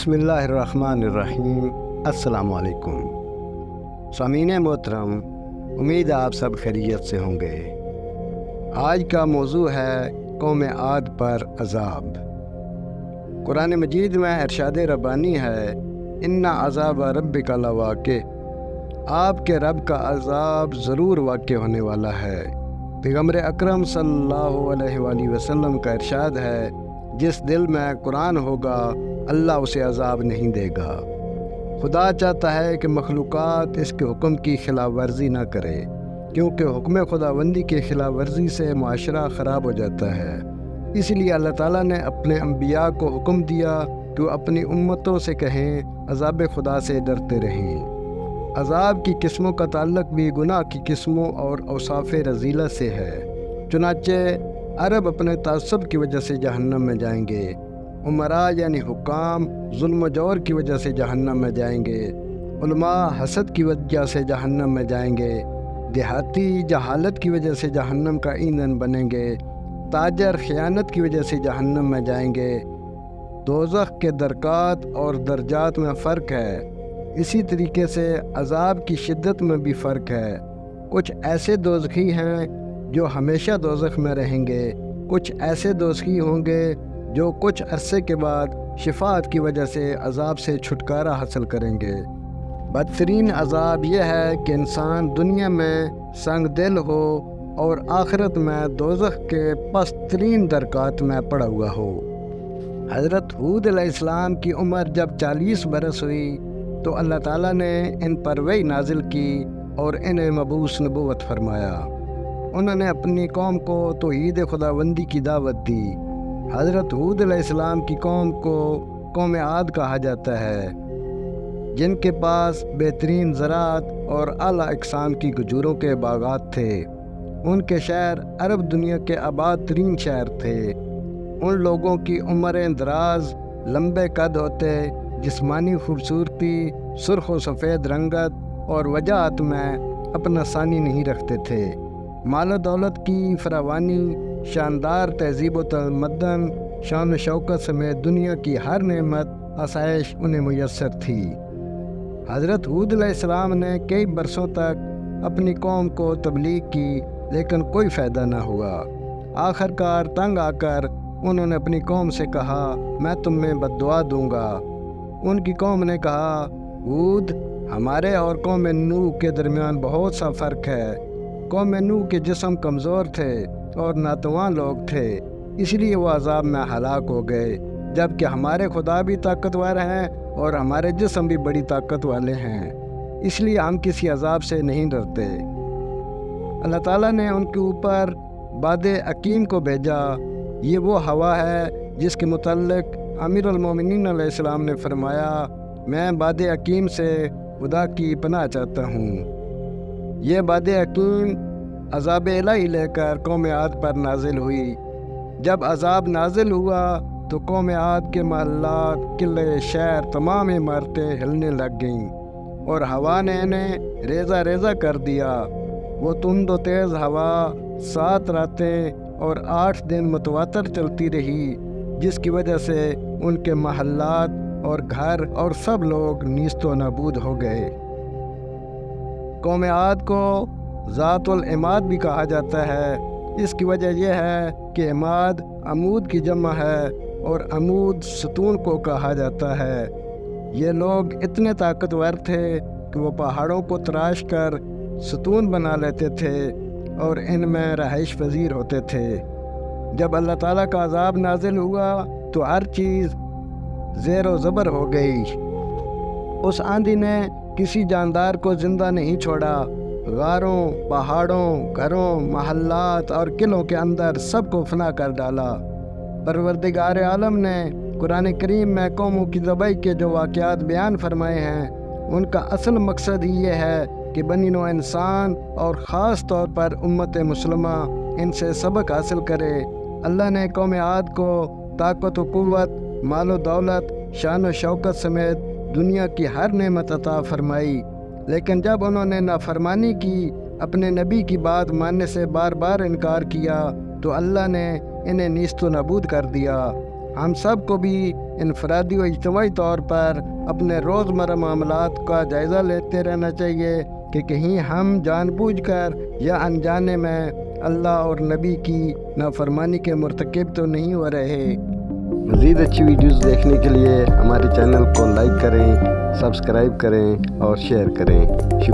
بسم اللہ الرحمن الرحیم۔ السلام علیکم سامعین محترم، امید آپ سب خیریت سے ہوں گے۔ آج کا موضوع ہے قوم عاد پر عذاب۔ قرآن مجید میں ارشاد ربانی ہے، ان عذاب ربک لواقع، آپ کے رب کا عذاب ضرور واقع ہونے والا ہے۔ پیغمبر اکرم صلی اللہ علیہ وآلہ وسلم کا ارشاد ہے، جس دل میں قرآن ہوگا اللہ اسے عذاب نہیں دے گا۔ خدا چاہتا ہے کہ مخلوقات اس کے حکم کی خلاف ورزی نہ کرے، کیونکہ حکم خداوندی کی خلاف ورزی سے معاشرہ خراب ہو جاتا ہے۔ اس لیے اللہ تعالیٰ نے اپنے انبیاء کو حکم دیا کہ وہ اپنی امتوں سے کہیں عذاب خدا سے ڈرتے رہیں۔ عذاب کی قسموں کا تعلق بھی گناہ کی قسموں اور اوصاف رذیلہ سے ہے۔ چنانچہ عرب اپنے تعصب کی وجہ سے جہنم میں جائیں گے، عمراء یعنی حکام ظلم و جور کی وجہ سے جہنم میں جائیں گے، علماء حسد کی وجہ سے جہنم میں جائیں گے، دیہاتی جہالت کی وجہ سے جہنم کا ایندھن بنیں گے، تاجر خیانت کی وجہ سے جہنم میں جائیں گے۔ دوزخ کے درکات اور درجات میں فرق ہے، اسی طریقے سے عذاب کی شدت میں بھی فرق ہے۔ کچھ ایسے دوزخی ہیں جو ہمیشہ دوزخ میں رہیں گے، کچھ ایسے دوزخی ہوں گے جو کچھ عرصے کے بعد شفاعت کی وجہ سے عذاب سے چھٹکارا حاصل کریں گے۔ بدترین عذاب یہ ہے کہ انسان دنیا میں سنگ دل ہو اور آخرت میں دوزخ کے پست ترین درکات میں پڑا ہوا ہو۔ حضرت ہود علیہ السلام کی عمر جب 40 برس ہوئی تو اللہ تعالیٰ نے ان پر وحی نازل کی اور انہیں مبعوث نبوت فرمایا۔ انہوں نے اپنی قوم کو توحید خداوندی کی دعوت دی۔ حضرت ہود علیہ السلام کی قوم کو قوم عاد کہا جاتا ہے، جن کے پاس بہترین زراعت اور اعلیٰ اقسام کی کھجوروں کے باغات تھے۔ ان کے شہر عرب دنیا کے آباد ترین شہر تھے۔ ان لوگوں کی عمریں دراز، لمبے قد ہوتے، جسمانی خوبصورتی، سرخ و سفید رنگت اور وجاہت میں اپنا ثانی نہیں رکھتے تھے۔ مال و دولت کی فراوانی، شاندار تہذیب و تمدن، شان و شوکت سمیت دنیا کی ہر نعمت آسائش انہیں میسر تھی۔ حضرت ہود علیہ السلام نے کئی برسوں تک اپنی قوم کو تبلیغ کی، لیکن کوئی فائدہ نہ ہوا۔ آخرکار تنگ آ کر انہوں نے اپنی قوم سے کہا، میں تم میں بد دعا دوں گا۔ ان کی قوم نے کہا، ہود، ہمارے اور قوم نوح کے درمیان بہت سا فرق ہے۔ قوم نوح کے جسم کمزور تھے اور ناتواں لوگ تھے، اس لیے وہ عذاب میں ہلاک ہو گئے، جبکہ ہمارے خدا بھی طاقتور ہیں اور ہمارے جسم بھی بڑی طاقت والے ہیں، اس لیے ہم کسی عذاب سے نہیں ڈرتے۔ اللہ تعالیٰ نے ان کے اوپر باد عقیم کو بھیجا۔ یہ وہ ہوا ہے جس کے متعلق امیر المومنین علیہ السلام نے فرمایا، میں باد عقیم سے خدا کی پناہ چاہتا ہوں۔ یہ باد عقیم عذاب الہی لے کر قوم عاد پر نازل ہوئی۔ جب عذاب نازل ہوا تو قوم عاد کے محلات، قلعے، شہر، تمام عمارتیں ہلنے لگ گئیں اور ہوا نے انہیں ریزہ ریزہ کر دیا۔ وہ تند و تیز ہوا 7 راتیں اور 8 دن متواتر چلتی رہی، جس کی وجہ سے ان کے محلات اور گھر اور سب لوگ نیست و نابود ہو گئے۔ قوم عاد کو ذات العماد بھی کہا جاتا ہے۔ اس کی وجہ یہ ہے کہ عماد عمود کی جمع ہے اور عمود ستون کو کہا جاتا ہے۔ یہ لوگ اتنے طاقتور تھے کہ وہ پہاڑوں کو تراش کر ستون بنا لیتے تھے اور ان میں رہائش پذیر ہوتے تھے۔ جب اللہ تعالیٰ کا عذاب نازل ہوا تو ہر چیز زیر و زبر ہو گئی۔ اس آندھی نے کسی جاندار کو زندہ نہیں چھوڑا، غاروں، پہاڑوں، گھروں، محلات اور قلعوں کے اندر سب کو فنا کر ڈالا۔ پروردگار عالم نے قرآن کریم میں قوموں کی تباہی کے جو واقعات بیان فرمائے ہیں، ان کا اصل مقصد ہی یہ ہے کہ بنی نوع انسان اور خاص طور پر امت مسلمہ ان سے سبق حاصل کرے۔ اللہ نے قوم عاد کو طاقت و قوت، مال و دولت، شان و شوکت سمیت دنیا کی ہر نعمت عطا فرمائی، لیکن جب انہوں نے نافرمانی کی، اپنے نبی کی بات ماننے سے بار بار انکار کیا، تو اللہ نے انہیں نیست و نابود کر دیا۔ ہم سب کو بھی انفرادی و اجتماعی طور پر اپنے روزمرہ معاملات کا جائزہ لیتے رہنا چاہیے کہ کہیں ہم جان بوجھ کر یا انجانے میں اللہ اور نبی کی نافرمانی کے مرتکب تو نہیں ہو رہے۔ مزید اچھی ویڈیوز دیکھنے کے لیے ہمارے چینل کو لائک کریں، سبسکرائب کریں اور شیئر کریں۔ شکریہ۔